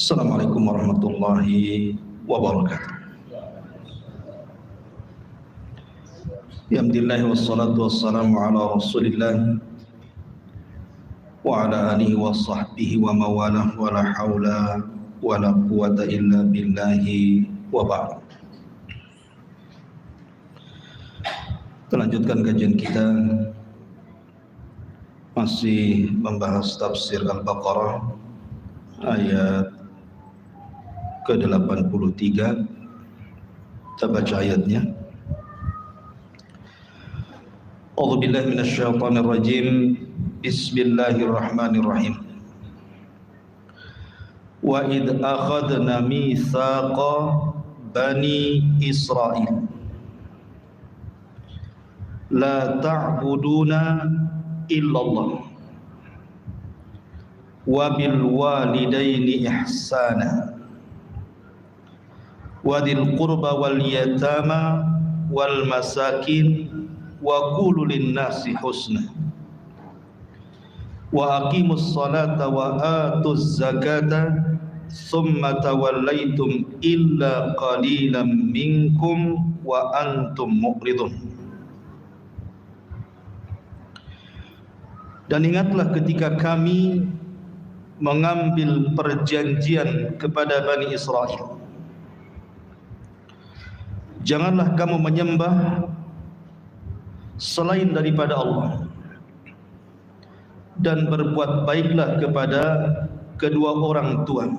Assalamualaikum warahmatullahi wabarakatuh. Alhamdulillah wassalatu wassalamu ala Rasulillah wa ala alihi wa sahbihi wa mawalah wa la hawla wa la quwata illa billahi wa ba'd. Kita lanjutkan kajian kita, masih membahas tafsir Al-Baqarah ayat ke-83. Kita baca ayatnya. A'udzubillahi minasyaitonir rajim. Bismillahirrahmanirrahim. Wa id akhadna mitsaqa bani Israil la ta'buduna illallah wa bil walidaini ihsana wa dzil qurba wal yatama wal masakin wa qulu lin nasi husna wa aqimus salata wa atuz zakata summa tawallaitum illa qalilan minkum wa antum mu'ridun. Dan ingatlah ketika kami mengambil perjanjian kepada Bani Israel, janganlah kamu menyembah selain daripada Allah, dan berbuat baiklah kepada kedua orang tua,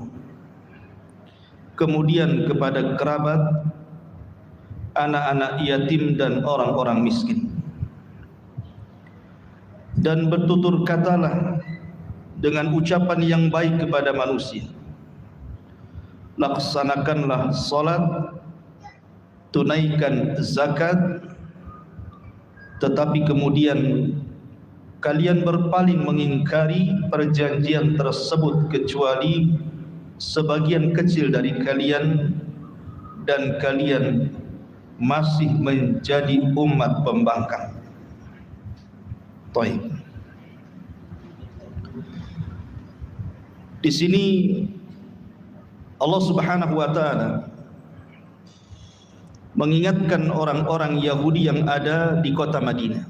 kemudian kepada kerabat, anak-anak yatim dan orang-orang miskin. Dan bertutur katalah dengan ucapan yang baik kepada manusia. Laksanakanlah salat, tunaikan zakat, tetapi kemudian kalian berpaling mengingkari perjanjian tersebut kecuali sebagian kecil dari kalian, dan kalian masih menjadi umat pembangkang. Baik. Di sini Allah Subhanahu wa taala mengingatkan orang-orang Yahudi yang ada di kota Madinah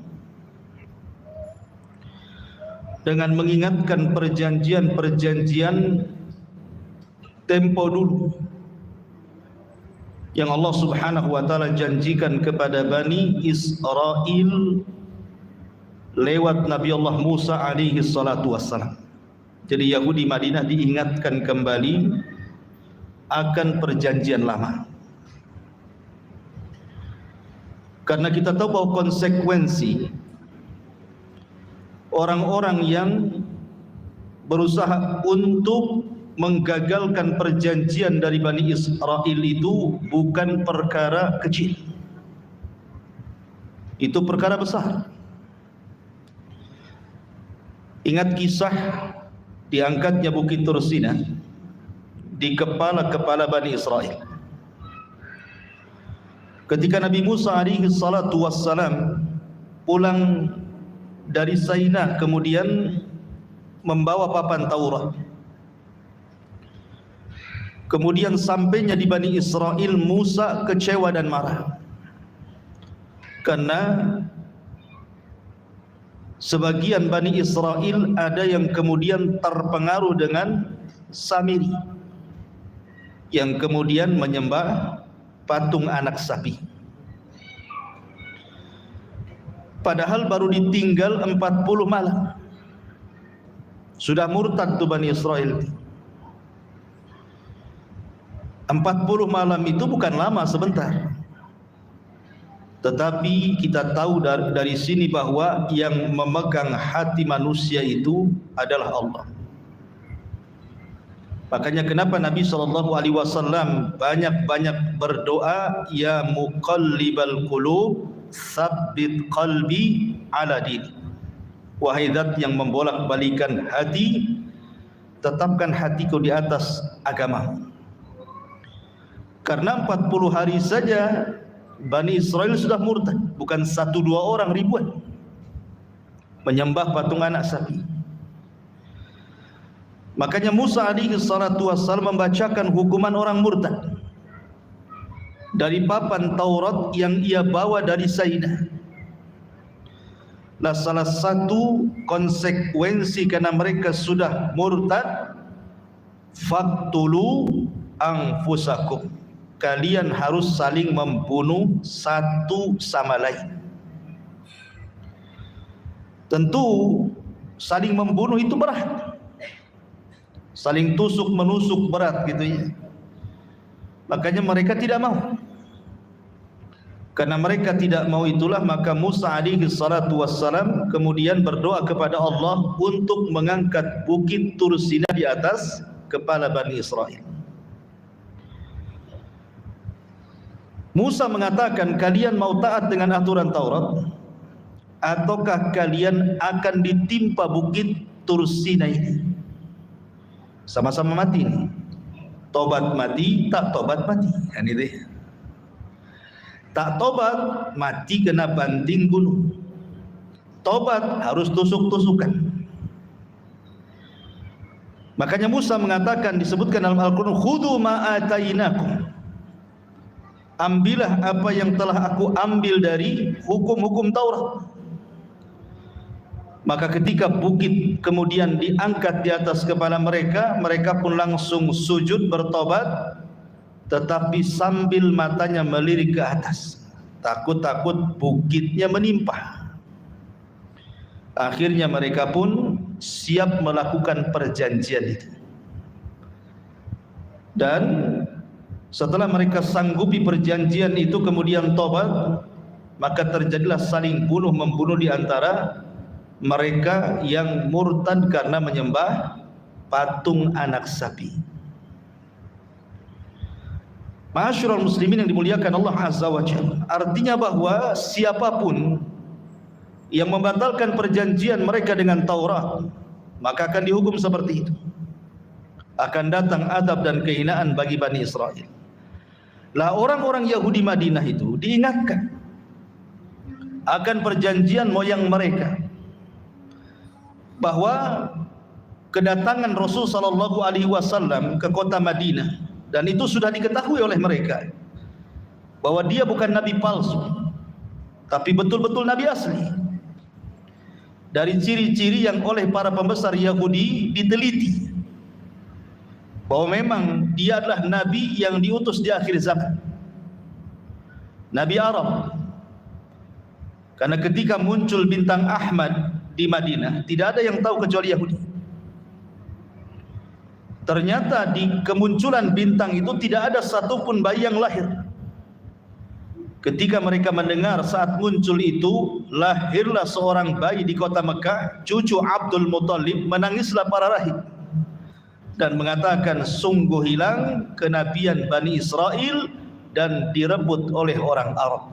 dengan mengingatkan perjanjian-perjanjian tempo dulu yang Allah Subhanahu wa taala janjikan kepada Bani Israel lewat Nabi Allah Musa alaihi salatu wassalam. Jadi Yahudi Madinah diingatkan kembali akan perjanjian lama. Karena kita tahu bahwa konsekuensi orang-orang yang berusaha untuk menggagalkan perjanjian dari Bani Israel itu bukan perkara kecil. Itu perkara besar. Ingat kisah diangkatnya Bukit Tursina di kepala-kepala Bani Israel. Ketika Nabi Musa alaihi salatu wassalam pulang dari Saina, kemudian membawa papan Taurat. Kemudian sampainya di Bani Israel, Musa kecewa dan marah karena sebagian Bani Israel ada yang kemudian terpengaruh dengan Samiri, yang kemudian menyembah patung anak sapi. Padahal baru ditinggal 40 malam sudah murtad tuh Bani Israel. 40 malam itu bukan lama, sebentar. Tetapi kita tahu dari sini bahwa yang memegang hati manusia itu adalah Allah. Makanya kenapa Nabi SAW banyak-banyak berdoa, ya muqallibal qulub tsabbit qalbi ala dini. Wahai zat yang membolak-balikan hati, tetapkan hatiku di atas agama. Karena 40 hari saja Bani Israel sudah murtad, bukan 1-2 orang, ribuan menyembah patung anak sapi. Makanya Musa alaihi salatu wassalam membacakan hukuman orang murtad dari papan Taurat yang ia bawa dari Sainah. Nah, salah satu konsekuensi karena mereka sudah murtad, faqtulu anfusakum, kalian harus saling membunuh satu sama lain. Tentu saling membunuh itu berat, saling tusuk menusuk berat gitu ya. Makanya mereka tidak mau. Karena mereka tidak mau itulah maka Musa alaihi salatu wassalam kemudian berdoa kepada Allah untuk mengangkat bukit Tur Sina di atas kepala Bani Israel. Musa mengatakan, kalian mau taat dengan aturan Taurat ataukah kalian akan ditimpa bukit Tur Sina ini? Sama-sama mati nih. Tobat mati, tak tobat mati. Ini deh. Tak tobat mati kena banting gunung. Tobat harus tusuk-tusukan. Makanya Musa mengatakan, disebutkan dalam Al-Quran, khudhu ma atainakum, ambillah apa yang telah aku ambil dari hukum-hukum Taurat. Maka ketika bukit kemudian diangkat di atas kepala mereka, mereka pun langsung sujud bertobat, tetapi sambil matanya melirik ke atas, takut-takut bukitnya menimpa. Akhirnya mereka pun siap melakukan perjanjian itu. Dan setelah mereka sanggupi perjanjian itu kemudian tobat, maka terjadilah saling bunuh-membunuh di antara mereka yang murtad karena menyembah patung anak sapi. Ma'asyiral muslimin yang dimuliakan Allah Azza wa Jalla, artinya bahwa siapapun yang membatalkan perjanjian mereka dengan Taurat, maka akan dihukum seperti itu. Akan datang adab dan kehinaan bagi Bani Israel. Lah orang-orang Yahudi Madinah itu diingatkan akan perjanjian moyang mereka, bahwa kedatangan Rasul sallallahu alaihi wasallam ke kota Madinah, dan itu sudah diketahui oleh mereka bahwa dia bukan nabi palsu, tapi betul-betul nabi asli. Dari ciri-ciri yang oleh para pembesar Yahudi diteliti, bahwa memang dia adalah nabi yang diutus di akhir zaman, nabi Arab. Karena ketika muncul bintang Ahmad di Madinah, tidak ada yang tahu kecuali Yahudi. Ternyata di kemunculan bintang itu tidak ada satupun bayi yang lahir. Ketika mereka mendengar saat muncul itu, lahirlah seorang bayi di kota Mekah, cucu Abdul Muttalib, menangislah para rahib dan mengatakan, sungguh hilang kenabian Bani Israel dan direbut oleh orang Arab.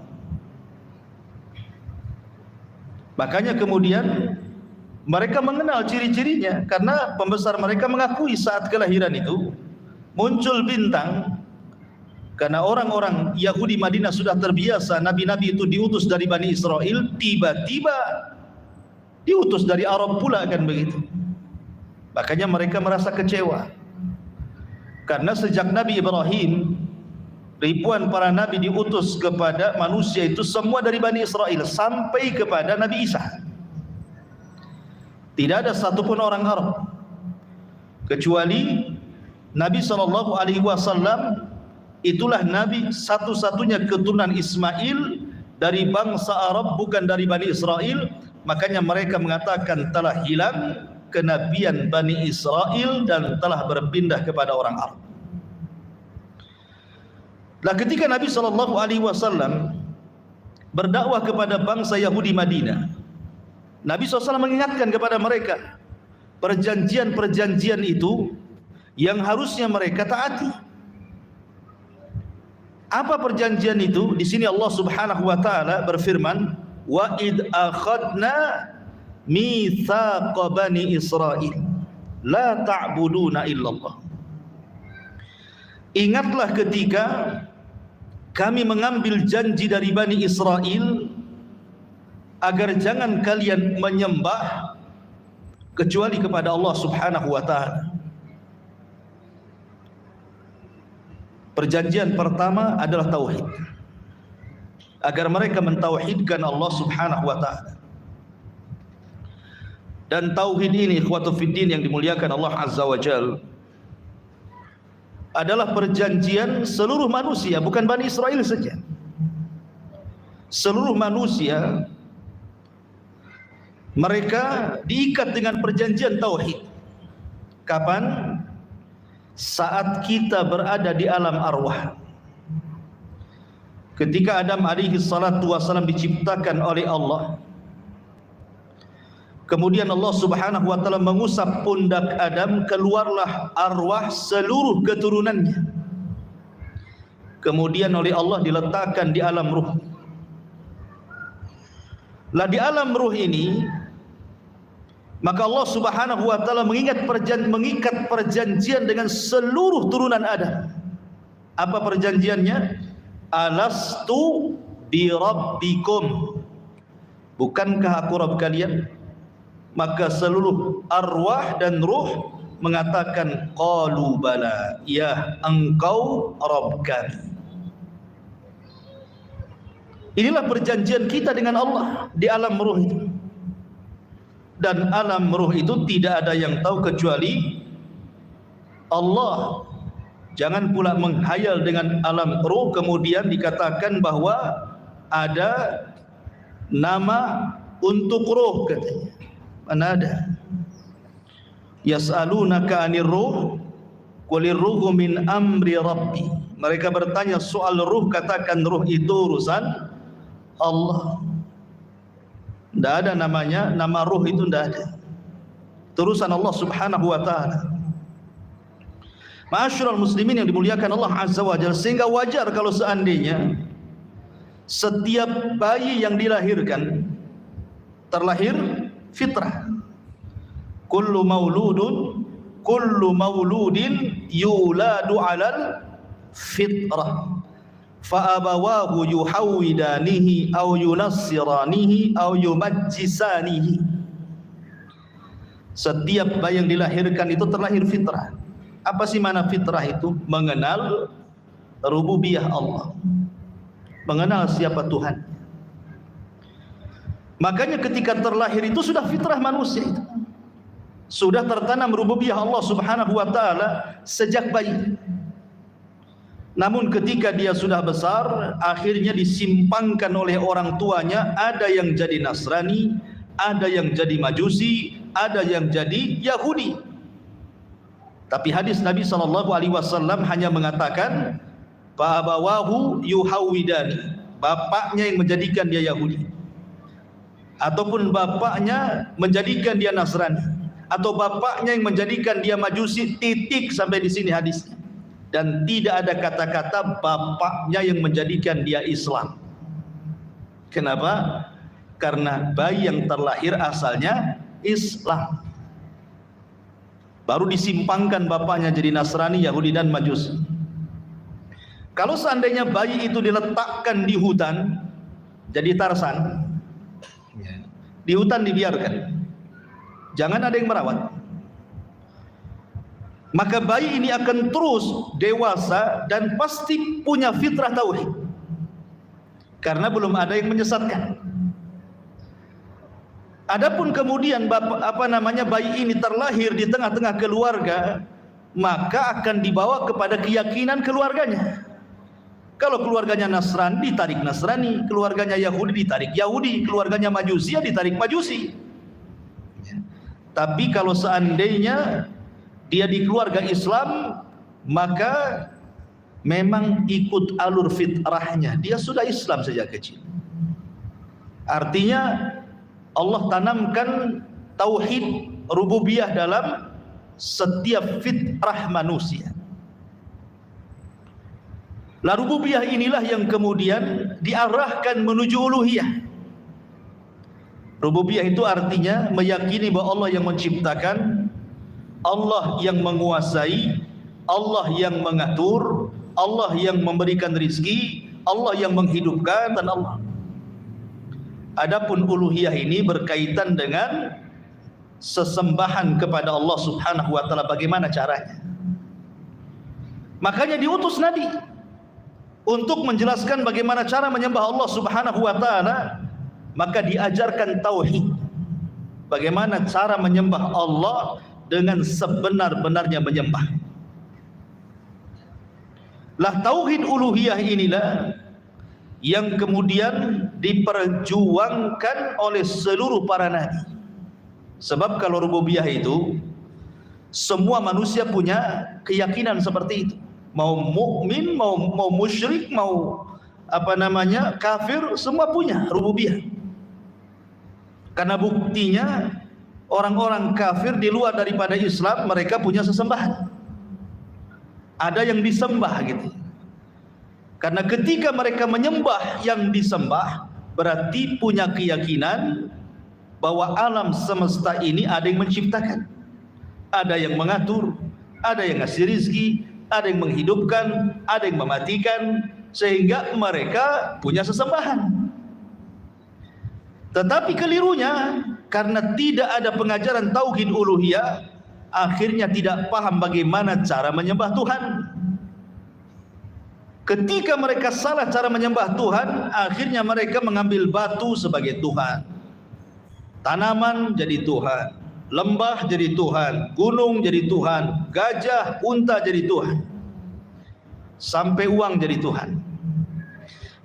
Makanya kemudian mereka mengenal ciri-cirinya, karena pembesar mereka mengakui saat kelahiran itu muncul bintang. Karena orang-orang Yahudi Madinah sudah terbiasa nabi-nabi itu diutus dari Bani Israel, tiba-tiba diutus dari Arab pula, kan begitu. Makanya mereka merasa kecewa, karena sejak Nabi Ibrahim ribuan para nabi diutus kepada manusia itu semua dari Bani Israel sampai kepada Nabi Isa. Tidak ada satupun orang Arab, kecuali Nabi SAW. Itulah Nabi satu-satunya keturunan Ismail dari bangsa Arab, bukan dari Bani Israel. Makanya mereka mengatakan telah hilang kenabian Bani Israel dan telah berpindah kepada orang Arab. Nah, ketika Nabi SAW berdakwah kepada bangsa Yahudi Madinah, Nabi SAW mengingatkan kepada mereka perjanjian-perjanjian itu yang harusnya mereka taati. Apa perjanjian itu? Di sini Allah Subhanahu wa taala berfirman, "Wa id akhadna mitsaqa bani Israil la ta'buduna illallah." Ingatlah ketika kami mengambil janji dari Bani Israel agar jangan kalian menyembah kecuali kepada Allah Subhanahu wa taala. Perjanjian pertama adalah tauhid, agar mereka mentauhidkan Allah Subhanahu wa taala. Dan tauhid ini, ikhwatu fiddin yang dimuliakan Allah Azza wa Jalla, adalah perjanjian seluruh manusia, bukan Bani Israel saja. Seluruh manusia mereka diikat dengan perjanjian tauhid. Kapan? Saat kita berada di alam arwah. Ketika Adam alaihi salatu wasalam diciptakan oleh Allah, kemudian Allah Subhanahu wa taala mengusap pundak Adam, keluarlah arwah seluruh keturunannya. Kemudian oleh Allah diletakkan di alam ruh. Lah di alam ruh ini, maka Allah Subhanahu wa taala mengikat perjanjian dengan seluruh turunan Adam. Apa perjanjiannya? Alastu bi rabbikum, bukankah aku Rabb kalian? Maka seluruh arwah dan ruh mengatakan qalu bala, ya engkau Rabb kami. Inilah perjanjian kita dengan Allah di alam ruh itu. Dan alam ruh itu tidak ada yang tahu kecuali Allah. Jangan pula menghayal dengan alam ruh kemudian dikatakan bahwa ada nama untuk ruh, katanya. Mana ada? Yas'alunaka 'anir ruh qulir ruhu min amri rabbi. Mereka bertanya soal ruh, katakan ruh itu urusan Allah. Tidak ada namanya, nama ruh itu tidak ada. Urusan Allah Subhanahu wa taala. Ma'asyiral muslimin yang dimuliakan Allah Azza wa Jalla, sehingga wajar kalau seandainya setiap bayi yang dilahirkan terlahir fitrah. Kullu mauludin yuladu 'alal fitrah. Fa'abawahu yuhawidanihi aw yunassiranihi aw yumajjisanihi. Setiap bayi yang dilahirkan itu terlahir fitrah. Apa sih mana fitrah itu? Mengenal rububiyah Allah, mengenal siapa Tuhan. Makanya ketika terlahir itu sudah fitrah manusia itu, sudah tertanam rububiyah Allah Subhanahu wa taala sejak bayi. Namun ketika dia sudah besar, akhirnya disimpangkan oleh orang tuanya. Ada yang jadi Nasrani, ada yang jadi Majusi, ada yang jadi Yahudi. Tapi hadis Nabi SAW hanya mengatakan fa'abawahu yuhawidani, bapaknya yang menjadikan dia Yahudi, ataupun bapaknya menjadikan dia Nasrani, atau bapaknya yang menjadikan dia Majusi. Titik sampai di sini hadisnya. Dan tidak ada kata-kata bapaknya yang menjadikan dia Islam. Kenapa? Karena bayi yang terlahir asalnya Islam, baru disimpangkan bapaknya jadi Nasrani, Yahudi dan Majusi. Kalau seandainya bayi itu diletakkan di hutan jadi Tarsan, di hutan dibiarkan, jangan ada yang merawat, maka bayi ini akan terus dewasa dan pasti punya fitrah tauhid, karena belum ada yang menyesatkan. Adapun kemudian bayi ini terlahir di tengah-tengah keluarga, maka akan dibawa kepada keyakinan keluarganya. Kalau keluarganya Nasrani, ditarik Nasrani; keluarganya Yahudi, ditarik Yahudi; keluarganya Majusi, ya ditarik Majusi. Tapi kalau seandainya dia di keluarga Islam, maka memang ikut alur fitrahnya, dia sudah Islam sejak kecil. Artinya Allah tanamkan tauhid rububiyah dalam setiap fitrah manusia. La rububiyah inilah yang kemudian diarahkan menuju uluhiyah. Rububiyah itu artinya meyakini bahwa Allah yang menciptakan, Allah yang menguasai, Allah yang mengatur, Allah yang memberikan rizki, Allah yang menghidupkan, dan Allah. Adapun uluhiyah ini berkaitan dengan sesembahan kepada Allah Subhanahu wa taala. Bagaimana caranya? Makanya diutus Nabi untuk menjelaskan bagaimana cara menyembah Allah Subhanahu wa taala. Maka diajarkan tauhid, bagaimana cara menyembah Allah dengan sebenar-benarnya menyembah. Lah tauhid uluhiyah inilah yang kemudian diperjuangkan oleh seluruh para nabi. Sebab kalau rububiyah itu semua manusia punya keyakinan seperti itu. Mau mukmin, mau musyrik, mau kafir, semua punya rububiyah. Karena buktinya orang-orang kafir di luar daripada Islam, mereka punya sesembahan. Ada yang disembah gitu. Karena ketika mereka menyembah yang disembah, berarti punya keyakinan bahwa alam semesta ini ada yang menciptakan, ada yang mengatur, ada yang ngasih rizki, ada yang menghidupkan, ada yang mematikan, sehingga mereka punya sesembahan. Tetapi kelirunya, karena tidak ada pengajaran tauhid uluhiyah, akhirnya tidak paham bagaimana cara menyembah Tuhan. Ketika mereka salah cara menyembah Tuhan, akhirnya mereka mengambil batu sebagai Tuhan, tanaman jadi Tuhan, lembah jadi Tuhan, gunung jadi Tuhan, gajah, unta jadi Tuhan, sampai uang jadi Tuhan.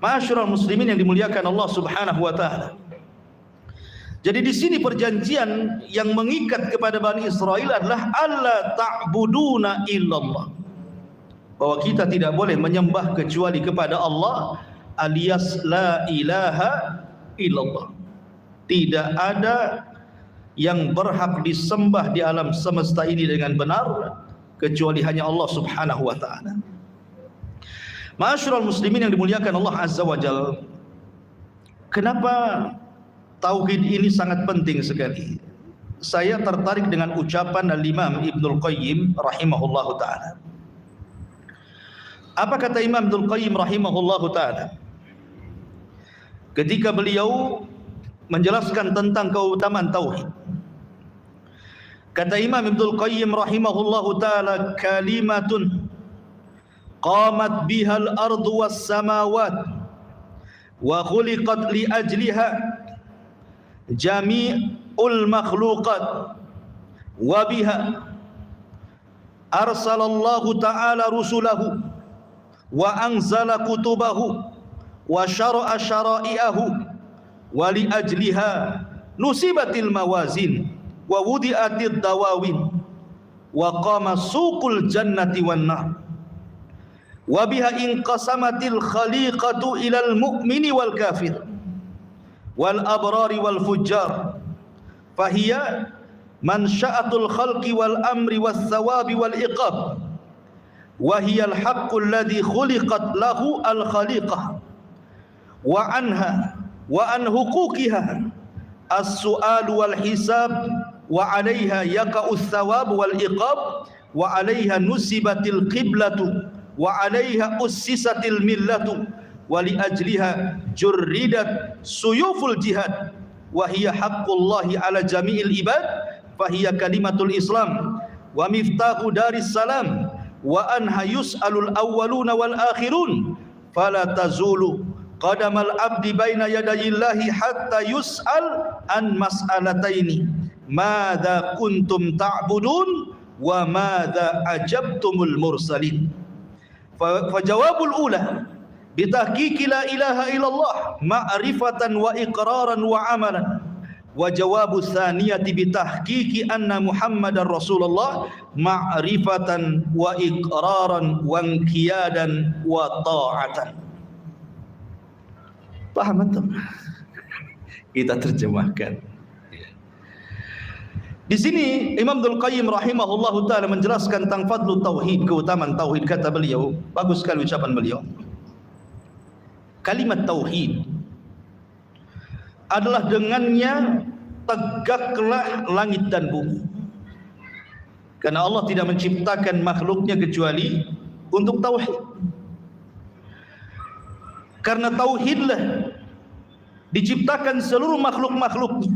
Ma'asyiral muslimin yang dimuliakan Allah Subhanahu wa taala. Jadi di sini perjanjian yang mengikat kepada Bani Israel adalah alla ta'buduna illallah, bahwa kita tidak boleh menyembah kecuali kepada Allah, alias la ilaha illallah. Tidak ada yang berhak disembah di alam semesta ini dengan benar kecuali hanya Allah Subhanahu wa taala. Ma'asyiral muslimin yang dimuliakan Allah Azza wa Jalla, kenapa tauhid ini sangat penting sekali? Saya tertarik dengan ucapan Al-Imam Ibnul Qayyim rahimahullahu ta'ala. Apa kata Imam Ibnul Qayyim rahimahullahu ta'ala ketika beliau menjelaskan tentang keutamaan tauhid? Kata Imam Ibnul Qayyim rahimahullahu ta'ala, kalimatun qamat bihal ardu was samawat wa khuliqat li ajliha jami'ul makhluqat wa biha arsalallahu ta'ala rusulahu wa anzala kutubahu wa syara'a syara'i'ahu wa li ajliha nusibatil mawazin wa wudi'atid dawawin wa qama suqul jannati wan nar wa biha inqasamatil khaliqatu ilal mu'mini wal kafir wal abrari wal fujjar fahiya mansya'atul khalqi wal amri was thawabi wal iqab wa hiya al haqqul ladzi khuliqat lahu al khaliqah wa anha wa an huquqiha as-su'al wal hisab wa 'alayha yaqa'u thawab wal iqab wa 'alayha nusibatil qiblatu wa 'alayha ussisatil millatu wa li ajliha jurridat suyuful jihad wa hiya haqqullahi ala jami'il ibad fa hiya kalimatul islam wa miftahu daris salam wa anha yus'alul awwaluna wal akhirun fala tazulu qadamal abdi baina yadayillahi hatta yus'al an mas'alataini madza kuntum ta'budun wa madza ajabtumul mursalin. Fa jawabul ula bitahqiqi la ilaha illallah ma'rifatan wa iqraran wa amalan, wa jawabu tsaniyati bitahqiqi anna muhammadar rasulullah ma'rifatan wa iqraran wa inqiyadan wa ta'atan. Paham antum? Kita terjemahkan. Di sini Imam Ibnul Qayyim rahimahullahu taala menjelaskan tentang fadlu tauhid, keutamaan tauhid. Kata beliau, bagus sekali ucapan beliau. Kalimat tauhid adalah dengannya tegaklah langit dan bumi. Karena Allah tidak menciptakan makhluknya kecuali untuk tauhid. Karena tauhidlah diciptakan seluruh makhluk-makhluknya.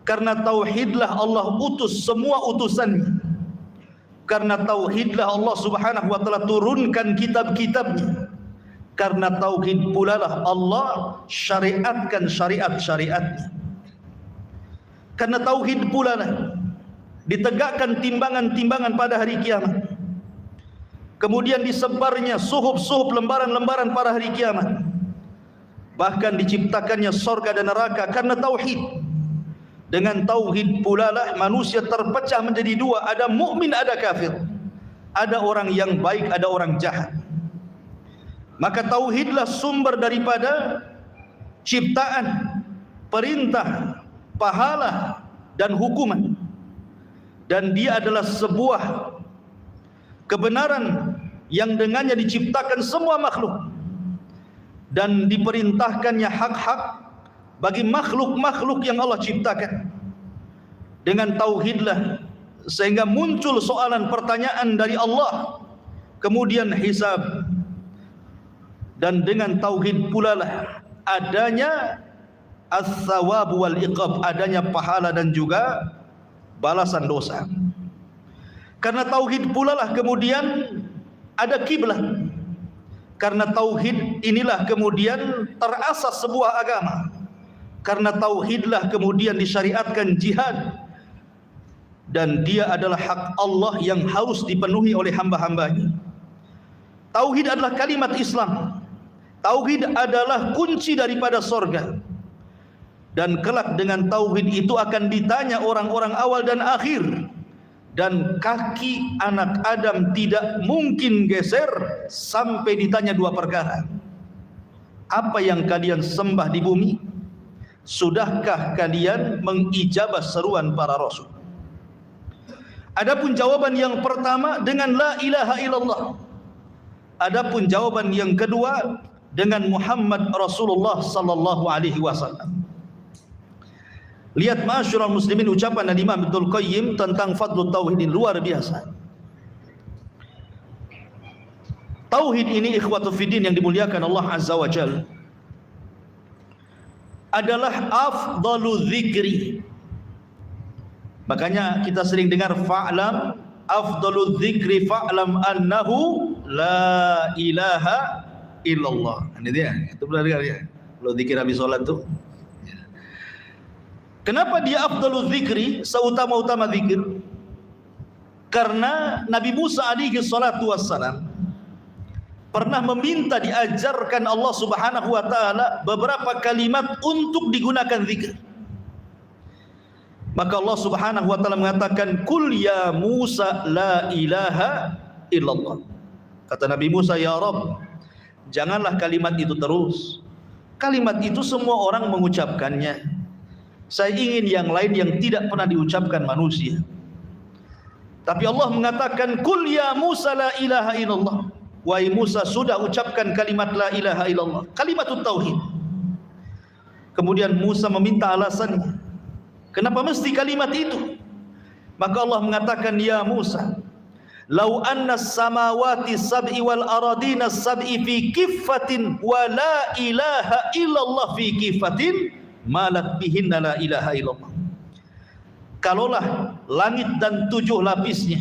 Karena tauhidlah Allah utus semua utusannya. Karena tauhidlah Allah Subhanahu wa taala turunkan kitab-kitabnya. Karena tauhid pula lah Allah syariatkan syariat-syariatnya. Karena tauhid pula lah ditegakkan timbangan-timbangan pada hari kiamat. Kemudian disebarnya suhuf-suhuf lembaran-lembaran pada hari kiamat. Bahkan diciptakannya sorga dan neraka karena tauhid. Dengan tauhid pula lah manusia terpecah menjadi dua, ada mukmin, ada kafir. Ada orang yang baik, ada orang jahat. Maka tauhidlah sumber daripada ciptaan, perintah, pahala dan hukuman. Dan dia adalah sebuah kebenaran yang dengannya diciptakan semua makhluk dan diperintahkannya hak-hak bagi makhluk-makhluk yang Allah ciptakan. Dengan tauhidlah sehingga muncul soalan pertanyaan dari Allah, kemudian hisab. Dan dengan tauhid pula lah adanya as-sawab wal iqab, adanya pahala dan juga balasan dosa. Karena tauhid pula lah kemudian ada kiblat. Karena tauhid inilah kemudian terasas sebuah agama. Karena tauhidlah kemudian disyariatkan jihad. Dan dia adalah hak Allah yang harus dipenuhi oleh hamba-hambanya. Tauhid adalah kalimat Islam. Tauhid adalah kunci daripada sorga. Dan kelak dengan tauhid itu akan ditanya orang-orang awal dan akhir. Dan kaki anak Adam tidak mungkin geser sampai ditanya dua perkara. Apa yang kalian sembah di bumi? Sudahkah kalian mengijabah seruan para rasul? Adapun jawaban yang pertama dengan la ilaha illallah. Adapun jawaban yang kedua dengan Muhammad Rasulullah sallallahu alaihi wasallam. Lihat ma'asyiral muslimin ucapan Imam Ibnul Qayyim tentang fadlul tauhid ini luar biasa. Tauhid ini ikhwatu fiddin yang dimuliakan Allah Azza wa Jalla adalah afdalu dzikri. Makanya kita sering dengar fa'lam afdalu dzikri fa'lam annahu la ilaha illallah. Ini dia, itu benar ya. Kalau zikir habis salat tuh. Kenapa dia afdalu dzikri, seutama-utama zikir? Karena Nabi Musa alaihi salatu wassalam pernah meminta diajarkan Allah Subhanahu wa taala beberapa kalimat untuk digunakan zikir. Maka Allah Subhanahu wa taala mengatakan, "Qul ya Musa la ilaha illallah." Kata Nabi Musa, "Ya Rabb, janganlah kalimat itu terus. Kalimat itu semua orang mengucapkannya. Saya ingin yang lain yang tidak pernah diucapkan manusia." Tapi Allah mengatakan, "Qul ya Musa la ilaha illallah." Wahai Musa, sudah ucapkan kalimat la ilaha illallah, kalimatut tauhid. Kemudian Musa meminta alasannya. Kenapa mesti kalimat itu? Maka Allah mengatakan, "Ya Musa, lau anna samawati sab'i wal aradina sab'i fi kiffatin wa la ilaha illallah fi kiffatin malat bihinna la ilaha illallah." Kalaulah langit dan 7 lapisnya,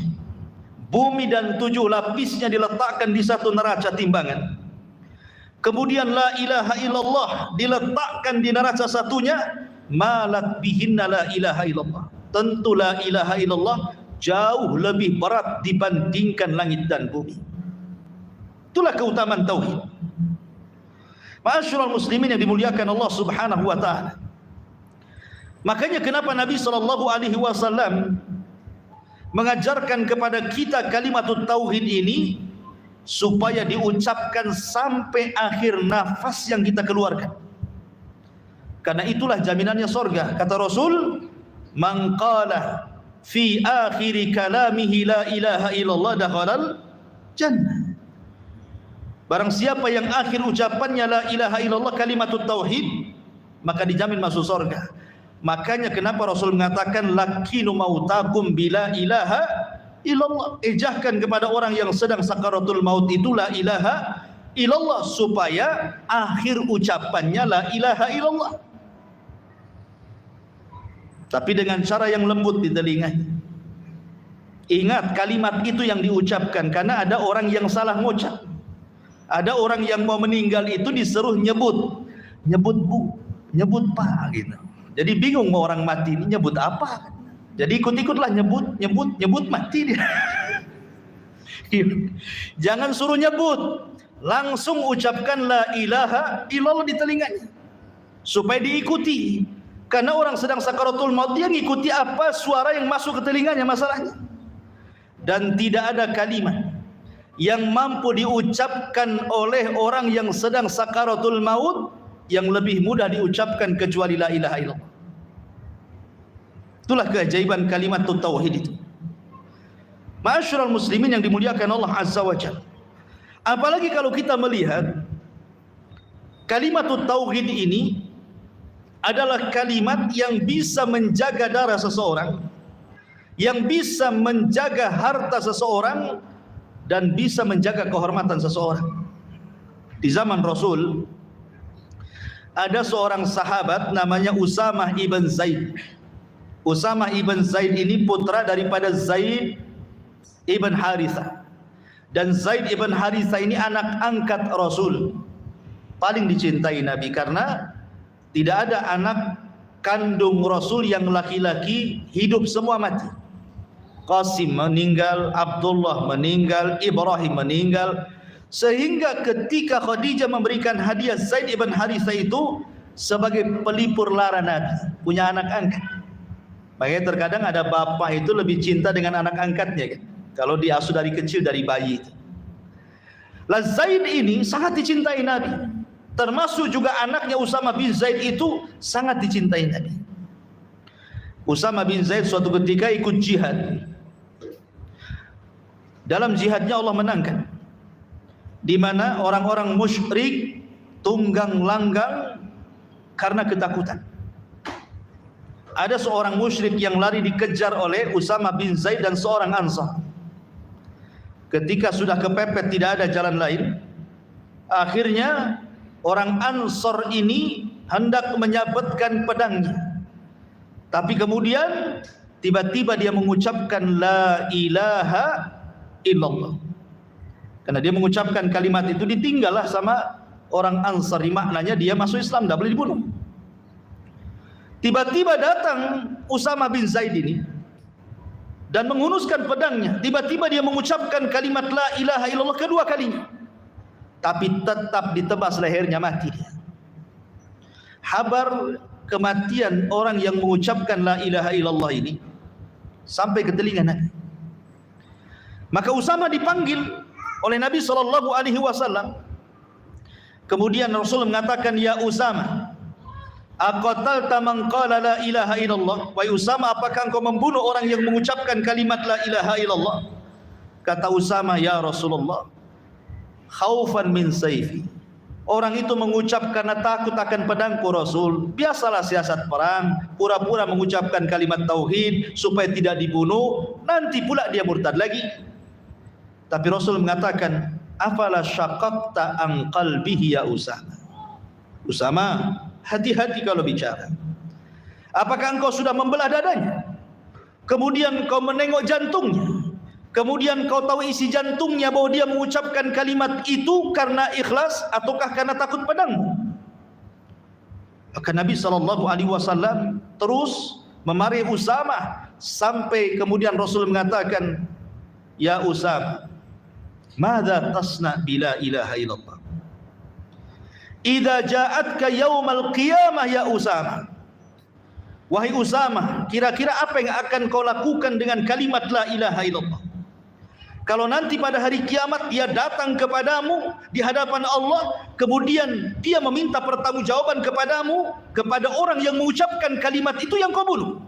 bumi dan 7 lapisnya diletakkan di satu neraca timbangan, kemudian la ilaha illallah diletakkan di neraca satunya, malat bihinna la ilaha illallah, tentu la ilaha illallah jauh lebih berat dibandingkan langit dan bumi. Itulah keutamaan tauhid. Ma'asyiral muslimin yang dimuliakan Allah Subhanahu wa taala. Makanya kenapa Nabi sallallahu alaihi wasallam mengajarkan kepada kita kalimatut tauhid ini supaya diucapkan sampai akhir nafas yang kita keluarkan. Karena itulah jaminannya sorga. Kata Rasul, "Man qala fi akhiri kalamihi la ilaha illallah dakhalal jannah." Barang siapa yang akhir ucapannya la ilaha illallah kalimatut tauhid, maka dijamin masuk sorga. Makanya kenapa Rasul mengatakan lakinu mautakum bila ilaha illallah. Ejahkan kepada orang yang sedang sakaratul maut itu la ilaha illallah, supaya akhir ucapannya la ilaha illallah. Tapi dengan cara yang lembut di telinganya. Ingat kalimat itu yang diucapkan, karena ada orang yang salah ngucap. Ada orang yang mau meninggal itu disuruh nyebut bu, nyebut pak gitu. Jadi bingung mau orang mati ini nyebut apa. Jadi ikut-ikutlah nyebut mati dia. Jangan suruh nyebut, langsung ucapkan la ilaha illallah di telinganya supaya diikuti. Karena orang sedang sakaratul maut, dia ngikuti apa suara yang masuk ke telinganya masalahnya. Dan tidak ada kalimat yang mampu diucapkan oleh orang yang sedang sakaratul maut yang lebih mudah diucapkan kecuali la ilaha illallah. Itulah keajaiban kalimat tauhid itu. Ma'asyiral muslimin yang dimuliakan Allah Azza wa Jalla. Apalagi kalau kita melihat kalimat tauhid ini adalah kalimat yang bisa menjaga darah seseorang, yang bisa menjaga harta seseorang, dan bisa menjaga kehormatan seseorang. Di zaman Rasul ada seorang sahabat namanya Usamah ibn Zaid. Usamah ibn Zaid ini putra daripada Zaid ibn Harithah. Dan Zaid ibn Harithah ini anak angkat Rasul, paling dicintai Nabi, karena tidak ada anak kandung Rasul yang laki-laki hidup semua mati. Qasim meninggal, Abdullah meninggal, Ibrahim meninggal, sehingga ketika Khadijah memberikan hadiah Zaid ibn Harithah itu sebagai pelipur lara Nabi, punya anak angkat. Makanya terkadang ada bapak itu lebih cinta dengan anak angkatnya kan, kalau diasuh dari kecil, dari bayi itu. Lah Zaid ini sangat dicintai Nabi, termasuk juga anaknya Usamah bin Zaid itu sangat dicintai Nabi. Usamah bin Zaid suatu ketika ikut jihad. Dalam jihadnya Allah menangkan, di mana orang-orang musyrik tunggang langgang karena ketakutan. Ada seorang musyrik yang lari dikejar oleh Usamah bin Zaid dan seorang Ansar. Ketika sudah kepepet tidak ada jalan lain, akhirnya orang Ansar ini hendak menyabetkan pedangnya. Tapi kemudian tiba-tiba dia mengucapkan la ilaha illallah. Karena dia mengucapkan kalimat itu, ditinggallah sama orang Ansari, maknanya dia masuk Islam, tidak boleh dibunuh. Tiba-tiba datang Usamah bin Zaid ini dan menghunuskan pedangnya. Tiba-tiba dia mengucapkan kalimat la ilaha illallah kedua kalinya, tapi tetap ditebas lehernya, mati dia. Kabar kematian orang yang mengucapkan la ilaha illallah ini sampai ke telinga Nabi. Maka Usamah dipanggil oleh Nabi SAW. Kemudian Rasul mengatakan, ya Usamah, aqatalta man qala la ilaha illallah? Wahai Usamah, apakah engkau membunuh orang yang mengucapkan kalimat la ilaha illallah? Kata Usamah, ya Rasulullah, khaufan min sayfi. Orang itu mengucap karena takut akan pedangku Rasul. Biasalah siasat perang, pura-pura mengucapkan kalimat tauhid supaya tidak dibunuh, nanti pula dia murtad lagi. Tapi Rasul mengatakan, afala syaqaqta an qalbihi ya Usamah. Usamah, hati-hati kalau bicara. Apakah engkau sudah membelah dadanya? Kemudian kau menengok jantungnya. Kemudian kau tahu isi jantungnya bahwa dia mengucapkan kalimat itu karena ikhlas ataukah karena takut pedangmu? Maka Nabi SAW terus memarahi Usamah sampai kemudian Rasul mengatakan, ya Usamah, madza tasna bila ilaha illallah? Idza ja'atka yaumal qiyamah ya Usamah. Wahai Usamah, kira-kira apa yang akan kau lakukan dengan kalimat la ilaha illallah? Kalau nanti pada hari kiamat dia datang kepadamu di hadapan Allah, kemudian dia meminta pertanggungjawaban kepadamu, kepada orang yang mengucapkan kalimat itu yang kau bunuh.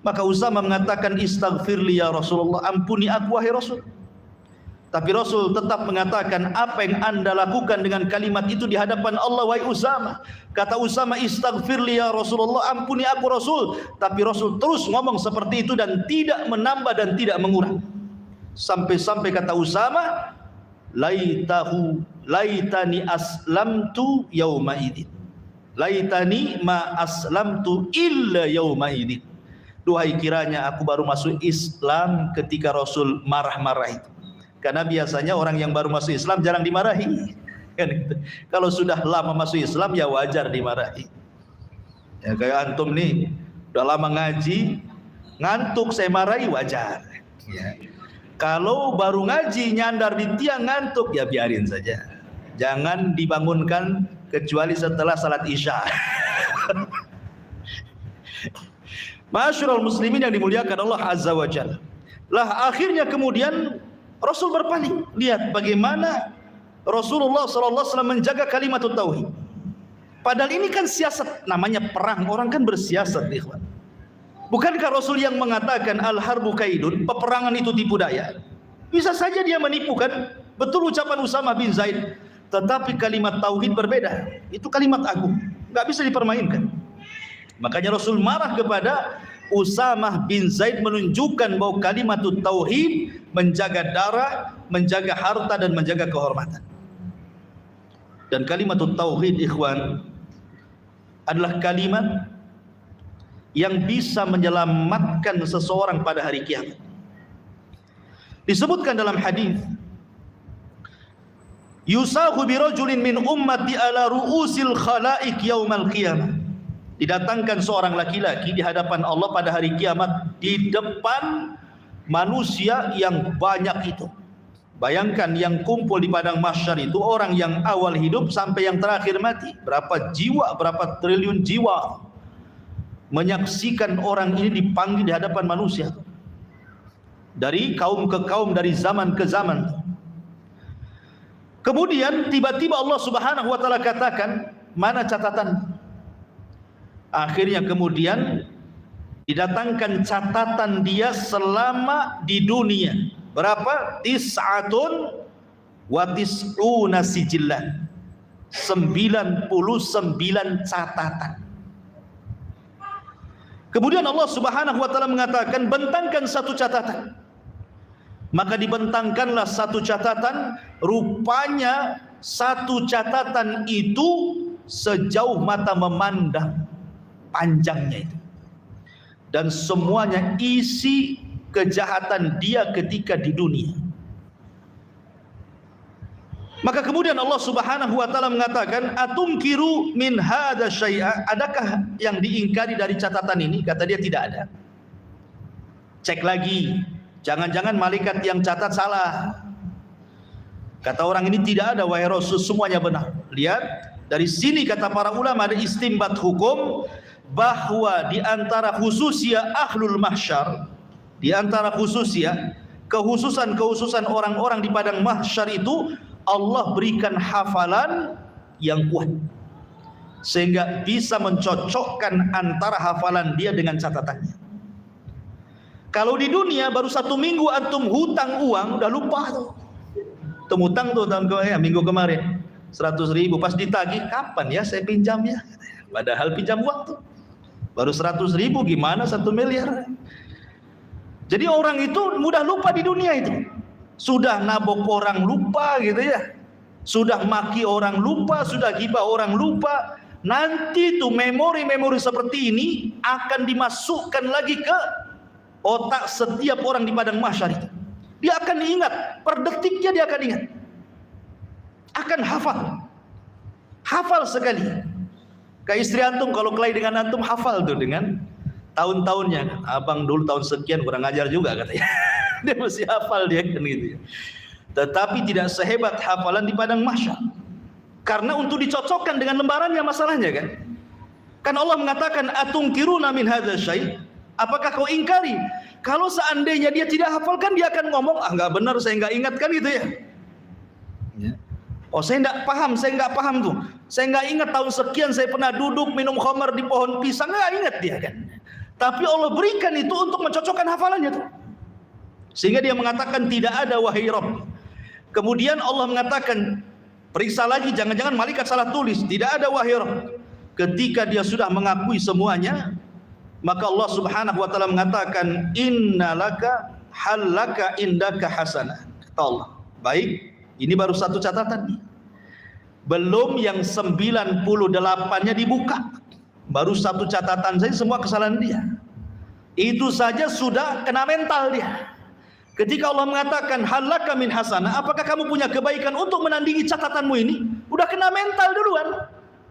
Maka Usamah mengatakan, istaghfirli ya Rasulullah, ampuni aku wahai Rasul. Tapi Rasul tetap mengatakan, apa yang anda lakukan dengan kalimat itu di hadapan Allah wahai Usamah? Kata Usamah, istaghfirli ya Rasulullah, ampuni aku Rasul. Tapi Rasul terus ngomong seperti itu dan tidak menambah dan tidak mengurang. Sampai-sampai kata Usamah, laitani aslamtu yauma idin, laitani ma aslamtu illa yauma idin. duhai kiranya aku baru masuk Islam ketika Rasul marah-marah itu. Karena biasanya orang yang baru masuk Islam jarang dimarahi. Kalau sudah lama masuk Islam ya wajar dimarahi. Ya kayak antum nih, udah lama ngaji, ngantuk saya marahi wajar. Ya. Kalau baru ngaji nyandar di tiang ngantuk ya biarin saja. Jangan dibangunkan kecuali setelah salat Isya. Ma'asyiral muslimin yang dimuliakan Allah Azza wa Jalla. Lah akhirnya kemudian Rasul berpaling. Lihat bagaimana Rasulullah SAW menjaga kalimat tauhid. Padahal ini kan siasat, namanya perang, orang kan bersiasat, ikhwan. Bukankah Rasul yang mengatakan al-harbu kaidun, peperangan itu tipu daya? Bisa saja dia menipu kan? Betul ucapan Usamah bin Zaid. Tetapi kalimat tauhid berbeda. Itu kalimat agung, nggak bisa dipermainkan. Makanya Rasul marah kepada Usamah bin Zaid, menunjukkan bahwa kalimat tauhid menjaga darah, menjaga harta dan menjaga kehormatan. Dan kalimat tauhid ikhwan adalah kalimat yang bisa menyelamatkan seseorang pada hari kiamat. Disebutkan dalam hadis, yusahu birajulin min ummati ala ru'usil khalaik yaumal qiyamah. Didatangkan seorang laki-laki di hadapan Allah pada hari kiamat di depan manusia yang banyak itu. Bayangkan yang kumpul di padang mahsyar itu orang yang awal hidup sampai yang terakhir mati. Berapa jiwa, berapa triliun jiwa menyaksikan orang ini dipanggil di hadapan manusia. Dari kaum ke kaum, dari zaman ke zaman. Kemudian tiba-tiba Allah Subhanahu wa taala katakan, mana catatan? Akhirnya kemudian didatangkan catatan dia selama di dunia. Berapa? 99 sijillan. 99 catatan. Kemudian Allah Subhanahu wa taala mengatakan, bentangkan satu catatan. Maka dibentangkanlah satu catatan, rupanya satu catatan itu sejauh mata memandang panjangnya itu. Dan semuanya isi kejahatan dia ketika di dunia. Maka kemudian Allah Subhanahu wa taala mengatakan, atumkiru min hadza syai'a, adakah yang diingkari dari catatan ini? Kata dia tidak ada. Cek lagi, jangan-jangan malaikat yang catat salah. Kata orang ini tidak ada wahai Rasul, semuanya benar. Lihat, dari sini kata para ulama ada istinbat hukum bahwa di antara khususia ahlul mahsyar, di antara khususia kehususan orang-orang di padang mahsyar itu, Allah berikan hafalan yang kuat sehingga bisa mencocokkan antara hafalan dia dengan catatannya. Kalau di dunia baru 1 minggu antum hutang uang udah lupa tuh. Hutang tuh tahun kemarin, minggu kemarin 100.000, pas ditagih kapan ya saya pinjam ya, padahal pinjam uang tuh baru 100.000, gimana 1 miliar. Jadi orang itu mudah lupa di dunia itu. Sudah nabok orang lupa gitu ya, sudah maki orang lupa, sudah gibah orang lupa. Nanti tuh memori-memori seperti ini akan dimasukkan lagi ke otak setiap orang di padang mahsyar itu. Dia akan diingat, per detiknya dia akan ingat, akan hafal sekali. Kayak istri antum kalau kelahi dengan antum hafal tuh dengan tahun-tahunnya. Abang dulu tahun sekian kurang ajar juga katanya. Dia mesti hafal dia kan gitu ya. Tetapi tidak sehebat hafalan di padang mahsyar. Karena untuk dicocokkan dengan lembarannya masalahnya kan. Kan Allah mengatakan atumkiruna min hadza syai'. Apakah kau ingkari? Kalau seandainya dia tidak hafalkan, dia akan ngomong, ah nggak benar, saya nggak ingat kan gitu ya. Oh saya nggak paham tuh. Saya nggak ingat tahun sekian saya pernah duduk minum khamar di pohon pisang, nggak ingat dia kan. Tapi Allah berikan itu untuk mencocokkan hafalannya tuh. Sehingga dia mengatakan tidak ada wahai Rabb. Kemudian Allah mengatakan, periksa lagi, jangan-jangan malaikat salah tulis. Tidak ada wahai Rabb. Ketika dia sudah mengakui semuanya, maka Allah Subhanahu wa taala mengatakan, innalaka halaka indaka hasanah. Kata Allah, baik, ini baru satu catatan. Belum yang 98-nya dibuka. Baru satu catatan saja semua kesalahan dia. Itu saja sudah kena mental dia. Ketika Allah mengatakan halaka min hasanah, apakah kamu punya kebaikan untuk menandingi catatanmu ini? Udah kena mental duluan.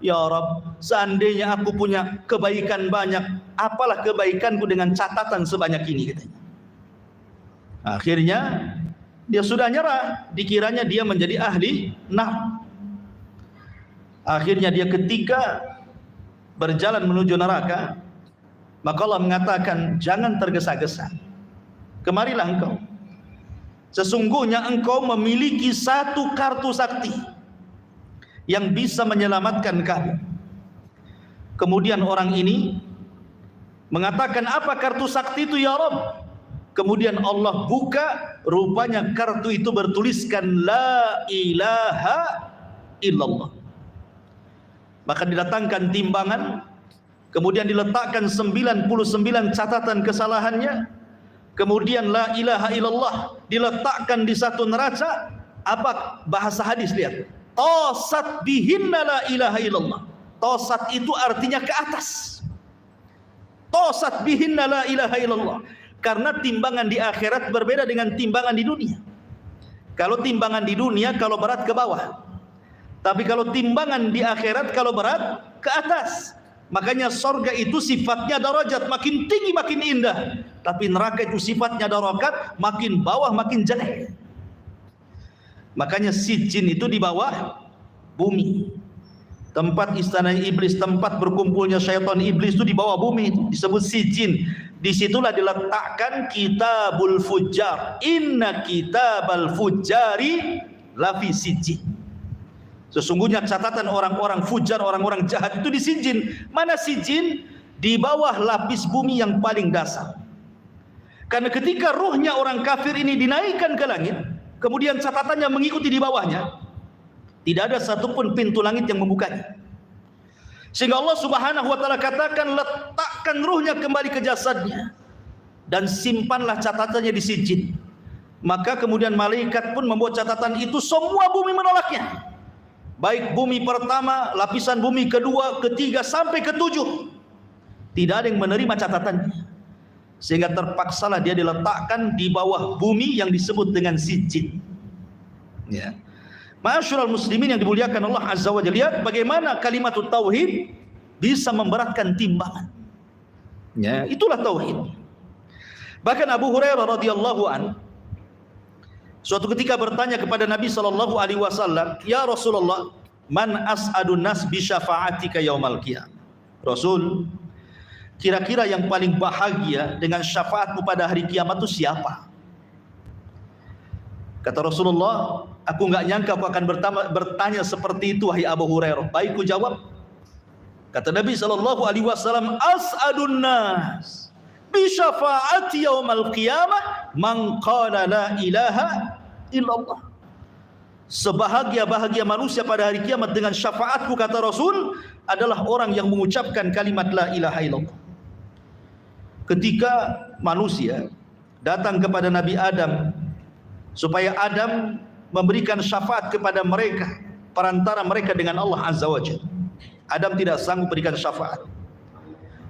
Ya Rabb, seandainya aku punya kebaikan banyak, apalah kebaikanku dengan catatan sebanyak ini, katanya. Akhirnya dia sudah nyerah, dikiranya dia menjadi ahli nahwu. Akhirnya dia ketika berjalan menuju neraka, maka Allah mengatakan, jangan tergesa-gesa, kemarilah engkau. Sesungguhnya engkau memiliki satu kartu sakti yang bisa menyelamatkan kamu. Kemudian orang ini mengatakan, apa kartu sakti itu ya Rabb? Kemudian Allah buka, rupanya kartu itu bertuliskan la ilaha illallah. Maka didatangkan timbangan, kemudian diletakkan 99 catatan kesalahannya. Kemudian la ilaha illallah diletakkan di satu neraca. Apa bahasa hadis, lihat, tosat bihinna la ilaha illallah. Tosat itu artinya ke atas. Tosat bihinna la ilaha illallah. Karena timbangan di akhirat berbeda dengan timbangan di dunia. Kalau timbangan di dunia, kalau berat ke bawah. Tapi kalau timbangan di akhirat, kalau berat ke atas. Makanya sorga itu sifatnya darajat, makin tinggi makin indah. Tapi neraka itu sifatnya darakat, makin bawah makin jelek. Makanya sijin itu di bawah bumi. Tempat istana iblis, tempat berkumpulnya syaitan iblis itu di bawah bumi, itu disebut sijin. Disitulah diletakkan kitabul fujjar. Inna kitabal fujjari lafi sijin. Sesungguhnya catatan orang-orang fujar, orang-orang jahat itu di sijin. Mana sijin? Di bawah lapis bumi yang paling dasar. Karena ketika ruhnya orang kafir ini dinaikkan ke langit, kemudian catatannya mengikuti di bawahnya, tidak ada satupun pintu langit yang membukanya. Sehingga Allah Subhanahu wa ta'ala katakan, letakkan ruhnya kembali ke jasadnya dan simpanlah catatannya di sijin. Maka kemudian malaikat pun membuat catatan itu, semua bumi menolaknya. Baik bumi pertama, lapisan bumi kedua, ketiga, sampai ketujuh. Tidak ada yang menerima catatannya. Sehingga terpaksalah dia diletakkan di bawah bumi yang disebut dengan sijin. Ya. Ma'asyiral muslimin yang dimuliakan Allah Azza wa Jalla, lihat bagaimana kalimat tauhid bisa memberatkan timbangan. Ya, itulah tauhid. Bahkan Abu Hurairah radhiyallahu an suatu ketika bertanya kepada Nabi sallallahu alaihi wasallam, "Ya Rasulullah, man as'adun nas bi syafa'atika yaumal qiyamah?" Rasul, kira-kira yang paling bahagia dengan syafaatmu pada hari kiamat itu siapa? Kata Rasulullah, aku enggak nyangka aku akan bertanya seperti itu, wahai Abu Hurairah. Baik, ku jawab. Kata Nabi sallallahu alaihi wasallam, as'adun nas bi syafaati yaumal qiyamah man qala la ilaha illallah. Sebahagia-bahagia manusia pada hari kiamat dengan syafaatku, kata Rasul, adalah orang yang mengucapkan kalimat la ilaha illallah. Ketika manusia datang kepada Nabi Adam supaya Adam memberikan syafaat kepada mereka, perantara mereka dengan Allah Azza wa Jalla, Adam tidak sanggup berikan syafaat.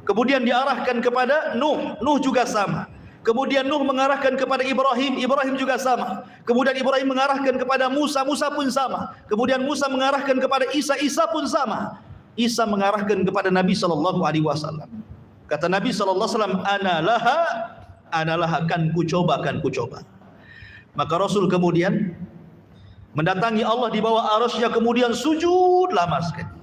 Kemudian diarahkan kepada Nuh, Nuh juga sama. Kemudian Nuh mengarahkan kepada Ibrahim, Ibrahim juga sama. Kemudian Ibrahim mengarahkan kepada Musa, Musa pun sama. Kemudian Musa mengarahkan kepada Isa, Isa pun sama. Isa mengarahkan kepada Nabi sallallahu alaihi wasallam. Kata Nabi sallallahu alaihi wasallam, ana laha, kan ku coba. Maka Rasul kemudian mendatangi Allah di bawah arasy-Nya, kemudian sujud lama sekali.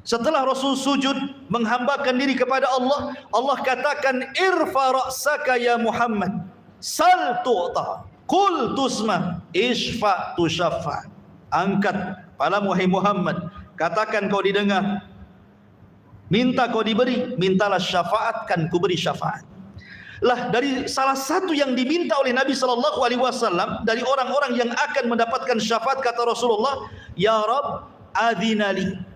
Setelah Rasul sujud menghambakan diri kepada Allah, Allah katakan, irfa ra'saka ya Muhammad, sal tu'ta, qul tusma, isfa tushaffa. Angkat kepalamu wahai Muhammad, katakan kau didengar, minta kau diberi, mintalah syafaat, kan ku beri syafaat. Lah, dari salah satu yang diminta oleh Nabi sallallahu alaihi wasallam dari orang-orang yang akan mendapatkan syafaat, kata Rasulullah, ya Rabb adzinali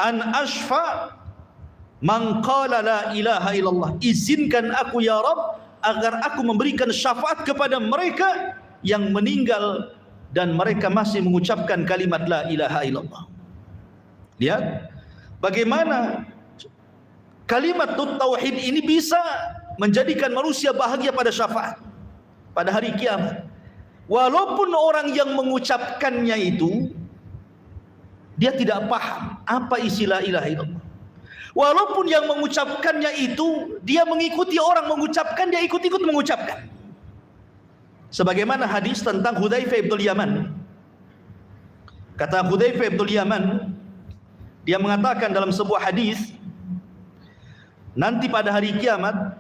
an ashfa man qala la ilaha illallah. Izinkan aku ya Rabb agar aku memberikan syafaat kepada mereka yang meninggal dan mereka masih mengucapkan kalimat la ilaha illallah. Lihat bagaimana Kalimat tauhid ini bisa menjadikan manusia bahagia pada syafaat, pada hari kiamat. Walaupun orang yang mengucapkannya itu dia tidak paham apa isi la ilaha illallah. Walaupun yang mengucapkannya itu dia mengikuti orang mengucapkan, dia ikut-ikut mengucapkan. Sebagaimana hadis tentang Hudzaifah bin Yaman. Kata Hudzaifah bin Yaman, dia mengatakan dalam sebuah hadis, nanti pada hari kiamat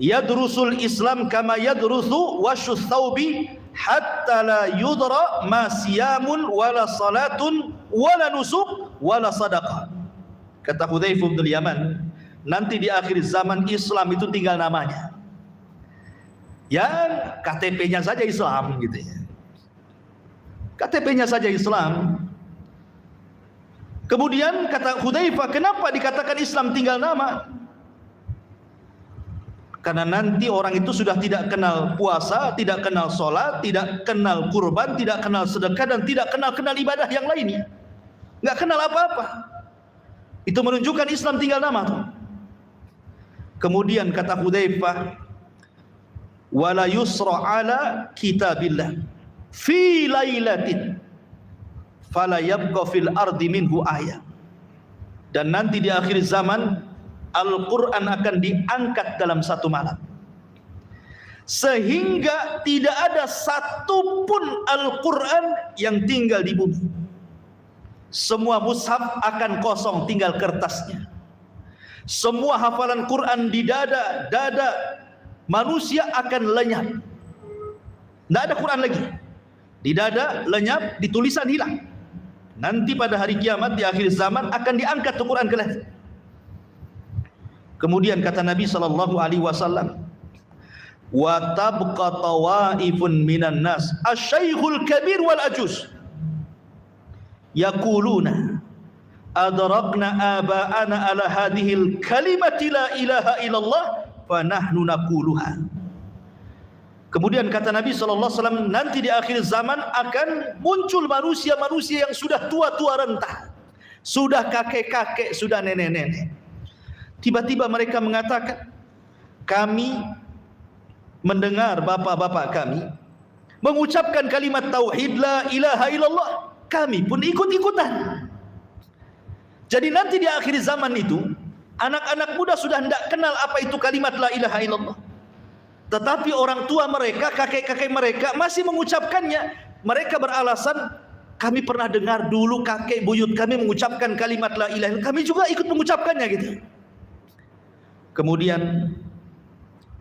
yadrusul Islam kama yadrusu wasyus thawbi hatta la yudra ma siyamun wala salatun wala nusuk wala sadaqah. Kata Hudzaifah bin Yaman, nanti di akhir zaman Islam itu tinggal namanya. Ya, KTP-nya saja Islam gitu ya. KTP-nya saja Islam. Kemudian kata Hudzaifah, kenapa dikatakan Islam tinggal nama? Karena nanti orang itu sudah tidak kenal puasa, tidak kenal sholat, tidak kenal kurban, tidak kenal sedekah, dan tidak kenal ibadah yang lainnya. Nggak kenal apa-apa. Itu menunjukkan Islam tinggal nama tuh. Kemudian kata Hudzaifah, wala yusra ala kitabillah fi lailatin fala yabqa fil ardi minhu ayat. Dan nanti di akhir zaman Al-Quran akan diangkat dalam satu malam, sehingga tidak ada satupun Al-Quran yang tinggal di bumi. Semua mushaf akan kosong, tinggal kertasnya. Semua hafalan Quran di dada manusia akan lenyap. Tidak ada Quran lagi. Di dada lenyap, di tulisan hilang. Nanti pada hari kiamat di akhir zaman akan diangkat Quran ke langit. Kemudian kata Nabi sallallahu alaihi wasallam, wa tabqa tawaifun minan nas asy-syaikhul kabir wal ajuz yaquluna adrakna aba'ana ala hadhil kalimati la ilaha illallah fa nahnu naquluha. Kemudian kata Nabi sallallahu alaihi wasallam, nanti di akhir zaman akan muncul manusia-manusia yang sudah tua-tua renta, sudah kakek-kakek, sudah nenek-nenek. Tiba-tiba mereka mengatakan, kami mendengar bapak-bapak kami mengucapkan kalimat tauhid la ilaha illallah, kami pun ikut-ikutan. Jadi nanti di akhir zaman itu anak-anak muda sudah tidak kenal apa itu kalimat la ilaha illallah, tetapi orang tua mereka, kakek-kakek mereka masih mengucapkannya. Mereka beralasan, kami pernah dengar dulu kakek buyut kami mengucapkan kalimat la ilaha illallah, kami juga ikut mengucapkannya gitu. Kemudian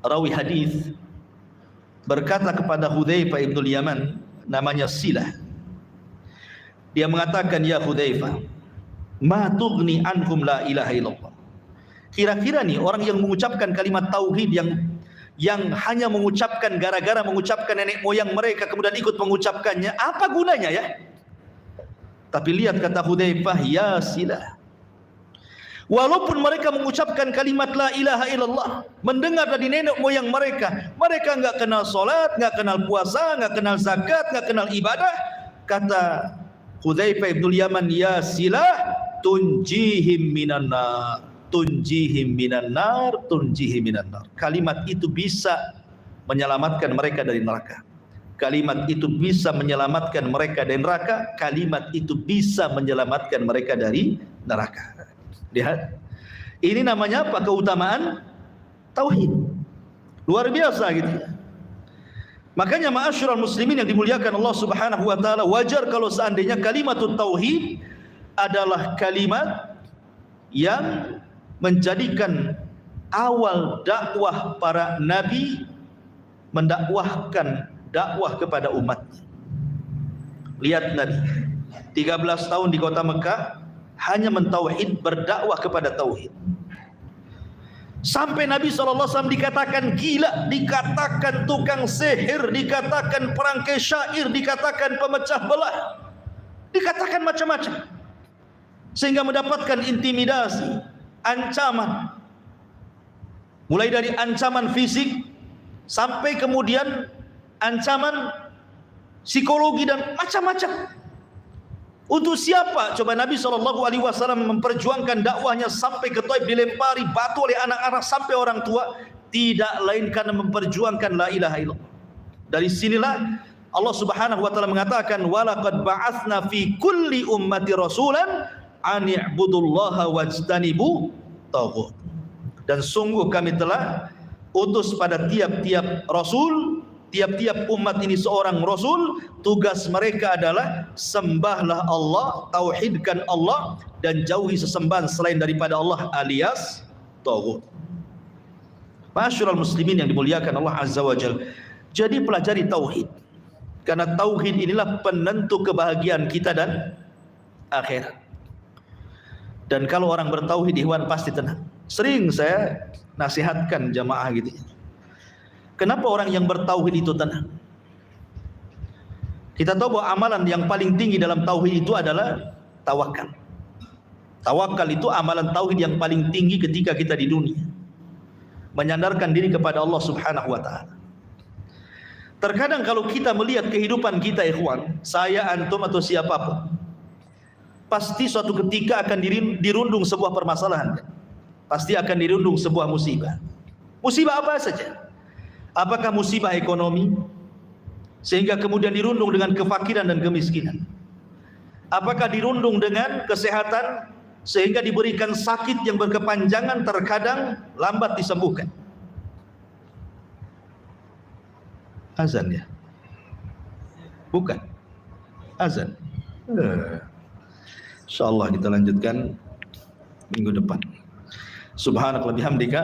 rawi hadis berkata kepada Hudzaifah bin Yaman, namanya Silah. Dia mengatakan, ya Hudzaifah, ma tughni anhum la ilaha illallah. Kira-kira nih orang yang mengucapkan kalimat tauhid yang hanya mengucapkan gara-gara mengucapkan nenek moyang mereka kemudian ikut mengucapkannya, apa gunanya ya? Tapi lihat kata Hudzaifah, ya Silah, walaupun mereka mengucapkan kalimat la ilaha illallah, mendengar dari nenek moyang mereka, mereka enggak kenal salat, enggak kenal puasa, enggak kenal zakat, enggak kenal ibadah. Kata Hudzaifah bin Yaman, ya Silah, tunjihim minan nar, tunjihim minan nar, tunjihim minan nar. Kalimat itu bisa menyelamatkan mereka dari neraka. Kalimat itu bisa menyelamatkan mereka dari neraka. Kalimat itu bisa menyelamatkan mereka dari neraka. Lihat, ini namanya apa? Keutamaan tauhid. Luar biasa gitu. Makanya ma'asyiral muslimin yang dimuliakan Allah Subhanahu wa taala, wajar kalau seandainya kalimatut tauhid adalah kalimat yang menjadikan awal dakwah para nabi, mendakwahkan dakwah kepada umatnya. Lihat Nabi 13 tahun di kota Mekah hanya mentauhid, berdakwah kepada tauhid. Sampai Nabi SAW dikatakan gila, dikatakan tukang sihir, dikatakan perangkai syair, dikatakan pemecah belah, dikatakan macam-macam, sehingga mendapatkan intimidasi, ancaman, mulai dari ancaman fisik sampai kemudian ancaman psikologi dan macam-macam. Untuk siapa? Coba Nabi SAW memperjuangkan dakwahnya sampai ke Taif, dilempari batu oleh anak-anak sampai orang tua, tidak lain karena memperjuangkan la ilaha illallah. Dari sinilah Allah Subhanahu wa taala mengatakan, walaqad ba'atsna fi kulli ummati rasulan an i'budullaha wajtanibu taghut. Dan sungguh kami telah utus pada tiap-tiap rasul, tiap-tiap umat ini seorang rasul, tugas mereka adalah sembahlah Allah, tauhidkan Allah, dan jauhi sesembahan selain daripada Allah alias taghut. Masyarul muslimin yang dimuliakan Allah Azza wa Jalla. Jadi pelajari tauhid, karena tauhid inilah penentu kebahagiaan kita dan akhirat. Dan kalau orang bertauhid, ikhwan, pasti tenang. Sering saya nasihatkan jamaah gitu. Kenapa orang yang bertauhid itu tenang? Kita tahu bahwa amalan yang paling tinggi dalam tauhid itu adalah tawakal. Tawakal itu amalan tauhid yang paling tinggi ketika kita di dunia. Menyandarkan diri kepada Allah Subhanahu wa taala. Terkadang kalau kita melihat kehidupan kita, ikhwan, saya, antum, atau siapapun, pasti suatu ketika akan dirundung sebuah permasalahan. Pasti akan dirundung sebuah musibah. Musibah apa saja? Apakah musibah ekonomi, sehingga kemudian dirundung dengan kefakiran dan kemiskinan? Apakah dirundung dengan kesehatan, sehingga diberikan sakit yang berkepanjangan, terkadang lambat disembuhkan? Azan ya? Bukan. Azan. Insyaallah kita lanjutkan minggu depan. Subhanakallahumma bihamdika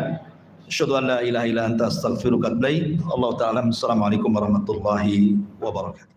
asyhadu an la ilaha illa anta astaghfiruka wa atubu ilaik. Allah taala. Assalamualaikum warahmatullahi wabarakatuh.